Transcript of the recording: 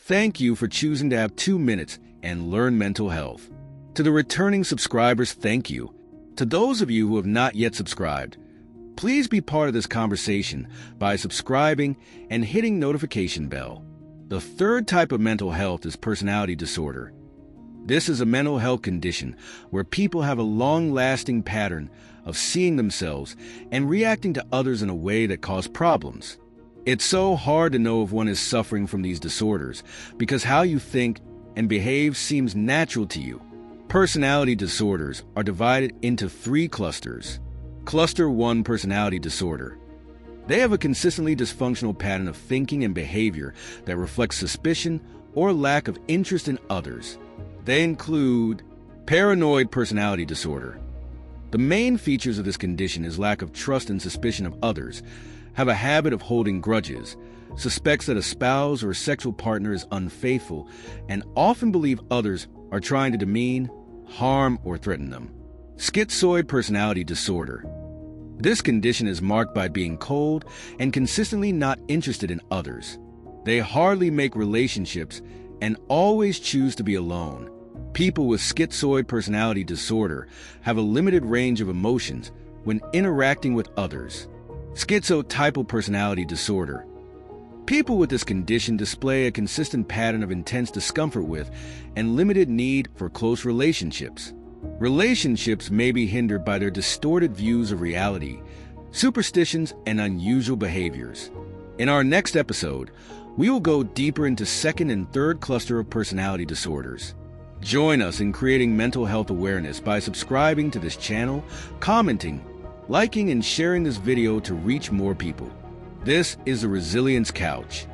Thank you for choosing to have 2 minutes and learn mental health. To the returning subscribers, thank you. To those of you who have not yet subscribed, please be part of this conversation by subscribing and hitting notification bell. The third type of mental health is personality disorder. This is a mental health condition where people have a long-lasting pattern of seeing themselves and reacting to others in a way that causes problems. It's so hard to know if one is suffering from these disorders because how you think and behave seems natural to you. Personality disorders are divided into 3 clusters. Cluster 1, personality disorder. They have a consistently dysfunctional pattern of thinking and behavior that reflects suspicion or lack of interest in others. They include paranoid personality disorder. The main features of this condition is lack of trust and suspicion of others, have a habit of holding grudges, suspects that a spouse or sexual partner is unfaithful, and often believe others are trying to demean, harm, or threaten them. Schizoid personality disorder. This condition is marked by being cold and consistently not interested in others. They hardly make relationships and always choose to be alone. People with schizoid personality disorder have a limited range of emotions when interacting with others. Schizotypal personality disorder. People with this condition display a consistent pattern of intense discomfort with and limited need for close relationships. Relationships may be hindered by their distorted views of reality, superstitions, and unusual behaviors. In our next episode, we will go deeper into second and third cluster of personality disorders. Join us in creating mental health awareness by subscribing to this channel, commenting, liking, and sharing this video to reach more people. This is the Resilience Couch.